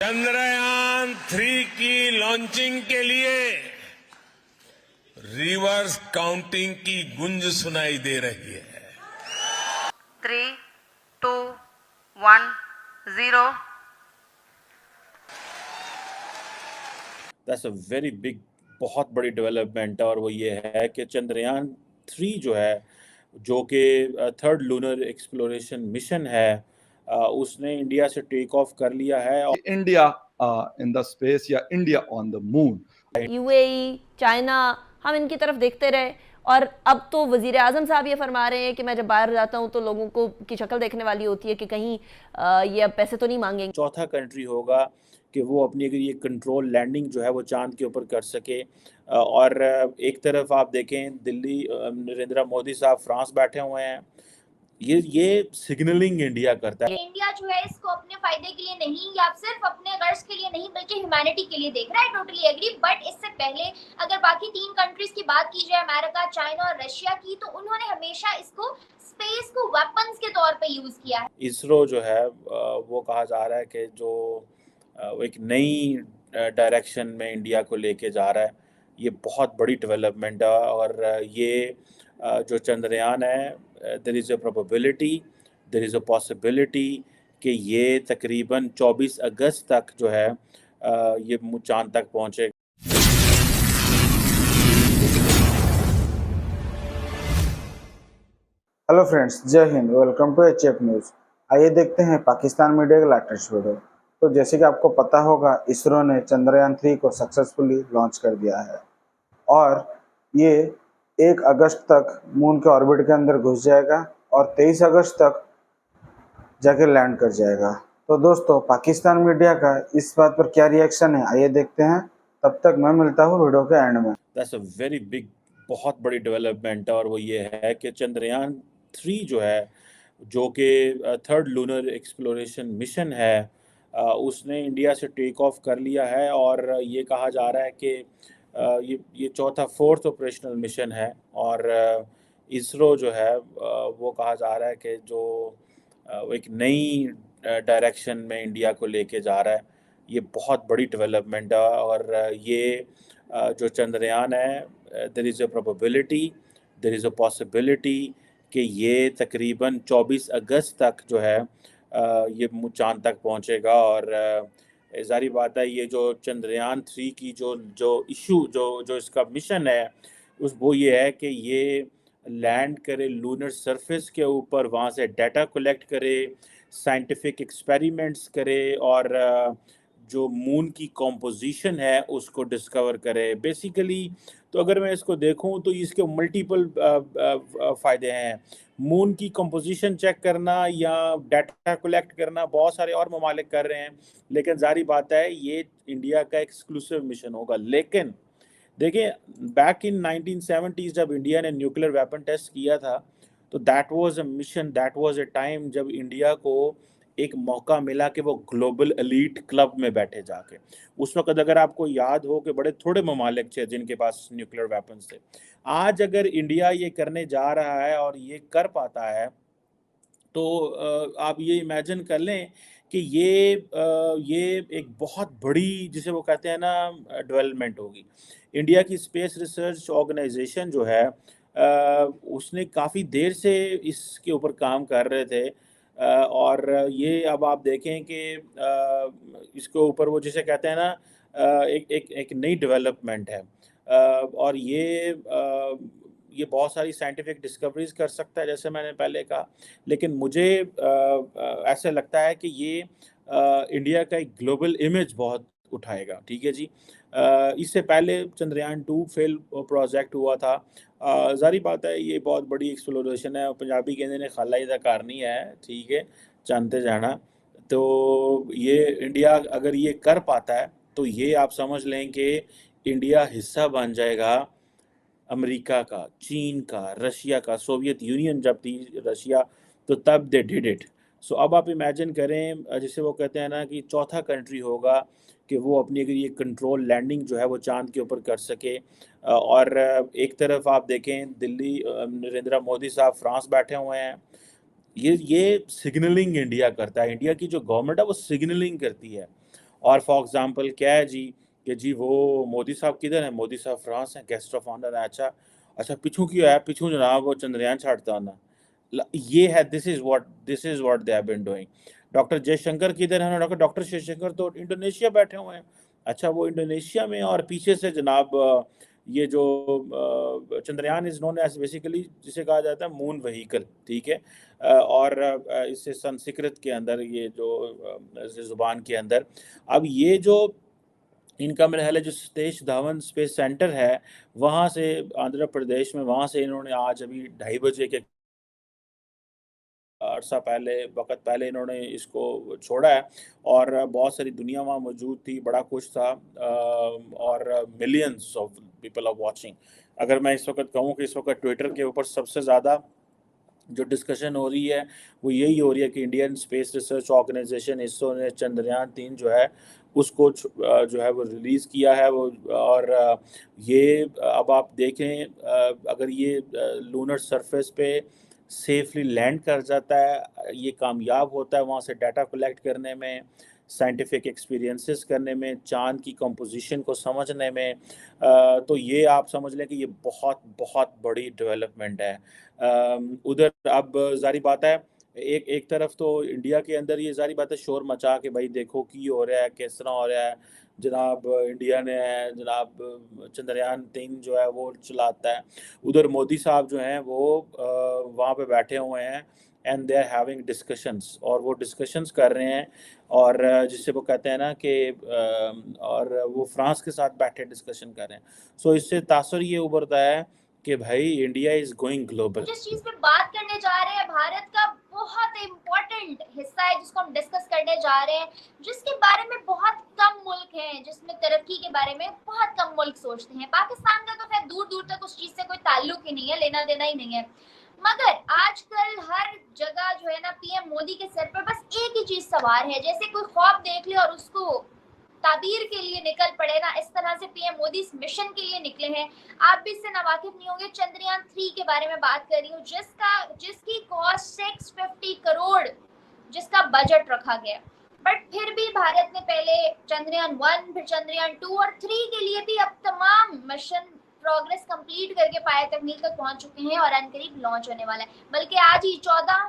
चंद्रयान 3 की लॉन्चिंग के लिए रिवर्स काउंटिंग की गूंज सुनाई दे रही है। 3, 2, 1, 0. दैट्स अ वेरी बिग, बहुत बड़ी डेवलपमेंट है। और वो ये है कि चंद्रयान 3 जो है, जो कि थर्ड लूनर एक्सप्लोरेशन मिशन है, उसने इंडिया से टेक ऑफ कर लिया है। और India in the space या India on the moon. UAE, China, हम इनकी तरफ देखते रहे और अब तो वजीर आजम साहब ये फरमा रहे हैं कि मैं जब बाहर जाता हूँ तो लोगों को की शक्ल देखने वाली होती है कि कहीं ये अब पैसे तो नहीं मांगेंगे। चौथा कंट्री होगा कि वो अपनी अगर ये कंट्रोल लैंडिंग जो है वो चांद के ऊपर कर सके। और एक तरफ आप देखें, दिल्ली नरेंद्र मोदी साहब फ्रांस बैठे हुए हैं। ये सिग्नलिंग इंडिया करता है। इंडिया जो है इसको अपने फायदे के लिए नहीं या सिर्फ अपने गर्ज के लिए नहीं बल्कि ह्यूमैनिटी के लिए देख रहा है। Totally agree. बट इससे पहले अगर बाकी 3 कंट्रीज की बात की जाए, अमेरिका, चाइना और रशिया की, तो उन्होंने हमेशा इसको स्पेस को वेपन्स के तौर पे यूज किया है। इसरो जो है वो कहा जा रहा है कि जो वो एक नई डायरेक्शन में इंडिया को लेके जा रहा है। ये बहुत बड़ी डेवलपमेंट है। और ये जो चंद्रयान है, there is a probability, there is a possibility कि ये तकरीबन 24 अगस्त तक जो है ये चांद तक पहुँचे। हेलो फ्रेंड्स, जय हिंद। Welcome to HF news. आइए देखते हैं पाकिस्तान मीडिया का लेटेस्ट वीडियो। तो जैसे कि आपको पता होगा, इसरो ने चंद्रयान 3 को सक्सेसफुली लॉन्च कर दिया है और ये 1 अगस्त तक मून के ऑर्बिट के अंदर घुस जाएगा और 23 अगस्त तक जाके लैंड कर जाएगा। तो दोस्तों, पाकिस्तान मीडिया का इस बात पर क्या रिएक्शन है, आइए देखते हैं। तब तक मैं मिलता हूँ वीडियो के एंड में। दैट्स अ वेरी बिग, बहुत बड़ी डेवलपमेंट है। और वो ये है कि चंद्रयान 3 जो है, जो कि थर्ड लूनर एक्सप्लोरेशन मिशन है, उसने इंडिया से टेक ऑफ कर लिया है। और ये कहा जा रहा है कि ये चौथा फोर्थ ऑपरेशनल मिशन है। और इसरो जो है वो कहा जा रहा है कि जो वो एक नई डायरेक्शन में इंडिया को लेके जा रहा है। ये बहुत बड़ी डेवलपमेंट है। और ये जो चंद्रयान है, there is a probability, there is a possibility कि ये तकरीबन 24 अगस्त तक जो है ये चांद तक पहुंचेगा। और ज़ाहिर बात है, ये जो चंद्रयान 3 की जो इशू जो इसका मिशन है, वो ये है कि ये लैंड करे लूनर सरफेस के ऊपर, वहाँ से डाटा कलेक्ट करे, साइंटिफिक एक्सपेरिमेंट्स करे और जो मून की कॉम्पोजिशन है उसको डिस्कवर करे बेसिकली। तो अगर मैं इसको देखूं तो इसके मल्टीपल फ़ायदे हैं। मून की कॉम्पोजिशन चेक करना या डाटा कलेक्ट करना बहुत सारे और ममालिक कर रहे हैं, लेकिन जारी बात है ये इंडिया का एक्सक्लूसिव मिशन होगा। लेकिन देखिए, बैक इन 1970s जब इंडिया ने न्यूक्लियर वेपन टेस्ट किया था, तो that was a mission, that was a time जब इंडिया को एक मौका मिला कि वो ग्लोबल एलीट क्लब में बैठे जाके। उस वक्त अगर आपको याद हो कि बड़े थोड़े ममालिक थे जिनके पास न्यूक्लियर वेपन्स थे। आज अगर इंडिया ये करने जा रहा है और ये कर पाता है, तो आप ये इमेजिन कर लें कि ये एक बहुत बड़ी, जिसे वो कहते हैं ना, डेवलपमेंट होगी। इंडिया की स्पेस रिसर्च ऑर्गेनाइजेशन जो है, उसने काफ़ी देर से इसके ऊपर काम कर रहे थे। और ये अब आप देखें कि इसके ऊपर वो जिसे कहते हैं ना, एक नई डेवलपमेंट है। और ये बहुत सारी साइंटिफिक डिस्कवरीज कर सकता है, जैसे मैंने पहले कहा। लेकिन मुझे ऐसा लगता है कि ये इंडिया का एक ग्लोबल इमेज बहुत उठाएगा। ठीक है जी। इससे पहले चंद्रयान 2 फेल प्रोजेक्ट हुआ था। ज़ाहिर बात है ये बहुत बड़ी एक्सप्लोरेशन है। पंजाबी कहते ने खाला दा घर नहीं है, ठीक है, जानते जाना। तो ये इंडिया अगर ये कर पाता है तो ये आप समझ लें कि इंडिया हिस्सा बन जाएगा अमेरिका का, चीन का, रशिया का। सोवियत यूनियन जब थी रशिया, तो तब दे डिड इट। सो अब आप इमेजिन करें, जिसे वो कहते हैं ना कि चौथा कंट्री होगा कि वो अपनी अगर ये कंट्रोल लैंडिंग जो है वो चांद के ऊपर कर सके। और एक तरफ आप देखें, दिल्ली नरेंद्र मोदी साहब फ्रांस बैठे हुए हैं। ये सिग्नलिंग इंडिया करता है। इंडिया की जो गवर्नमेंट है वो सिग्नलिंग करती है। और फॉर एग्जांपल क्या है जी कि जी वो मोदी साहब किधर हैं? मोदी साहब फ्रांस हैं, गेस्ट ऑफ ऑनर हैं। अच्छा, अच्छा पिछू क्यों है? पिछू जनाब वो चंद्रयान छाड़ता ना। ये है, this is what they have been doing. Doctor Jaishankar किधर हैं? डॉक्टर जयशंकर तो इंडोनेशिया बैठे हुए हैं। अच्छा, वो इंडोनेशिया में, और पीछे से जनाब ये जो Chandrayaan is known as basically जिसे कहा जाता है मून व्हीकल, ठीक है। और इससे संस्कृत के अंदर ये जो जुबान के अंदर, अब ये जो इनका मेरा ख्याल है जो सतीश धवन स्पेस सेंटर है, वहाँ से आंध्र प्रदेश में, वहाँ से इन्होंने आज अभी 2:30 बजे के अरसा पहले, वक़्त पहले इन्होंने इसको छोड़ा है। और बहुत सारी दुनिया वहाँ मौजूद थी, बड़ा कुछ था, और millions of people are watching. अगर मैं इस वक़्त कहूँ कि इस वक़्त ट्विटर के ऊपर सबसे ज़्यादा जो डिस्कशन हो रही है वो यही हो रही है कि Indian space research organisation ISRO ने चंद्रयान 3 जो है उसको जो है वो रिलीज़ किया है वो। और ये अब आप देखें, अगर ये लूनर सरफेस पे सेफली लैंड कर जाता है, ये कामयाब होता है वहाँ से डाटा कलेक्ट करने में, साइंटिफिक एक्सपीरियंसेस करने में, चाँद की कंपोजिशन को समझने में, तो ये आप समझ लें कि ये बहुत बहुत बड़ी डेवलपमेंट है। उधर अब ज़ाहिर बात है, एक एक तरफ तो इंडिया के अंदर ये ज़ाहिर बात है शोर मचा के भाई देखो की हो रहा है, किस तरह हो रहा है, जनाब इंडिया ने जनाब चंद्रयान 3 जो है वो चलाता है। उधर मोदी साहब जो हैं वो वहाँ पे बैठे हुए हैं and they are having discussions, और वो डिस्कशंस कर रहे हैं, और जिससे वो कहते हैं ना कि और वो फ्रांस के साथ बैठे डिस्कशन कर रहे हैं। सो इससे तासुर ये उभरता है कि भाई इंडिया इज गोइंग ग्लोबल। जिस चीज पे बात करने जा रहे हैं भारत का बहुत इम्पोर्टेंट हिस्सा है जिसको हम डिस्कस करने जा रहे हैं, जिसके बारे में बहुत कम मुल्क हैं, जिसमें तरक्की के बारे में बहुत कम मुल्क सोचते हैं। पाकिस्तान का तो खैर दूर दूर तक उस चीज से कोई ताल्लुक ही नहीं है, लेना देना ही नहीं है। मगर आजकल हर जगह जो है ना पीएम मोदी के सर पर बस एक ही चीज सवार है, जैसे कोई ख्वाब देख ले और उसको ताबीर के लिए निकल पड़े ना, इस तरह से पीएम मोदी इस मिशन के लिए निकले हैं। आप भी इससे नावाकिफ नहीं होंगे, चंद्रयान 3 के बारे में बात कर रही हूँ, जिसकी कॉस्ट 650 करोड़ जिसका बजट रखा गया। बट फिर भी भारत ने पहले चंद्रयान 1, फिर चंद्रयान 2 और 3 के लिए भी अब तमाम मिशन प्रोग्रेस कंप्लीट करके पाया तकनीक तक पहुंच चुके हैं और अनकरीब लॉन्च होने वाला है, बल्कि आज ही 14।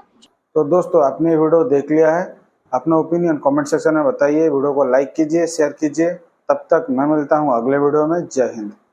तो दोस्तों आपने वीडियो देख लिया है, अपना ओपिनियन कमेंट सेक्शन में बताइए, वीडियो को लाइक कीजिए, शेयर कीजिए। तब तक मैं मिलता हूँ अगले वीडियो में। जय हिंद।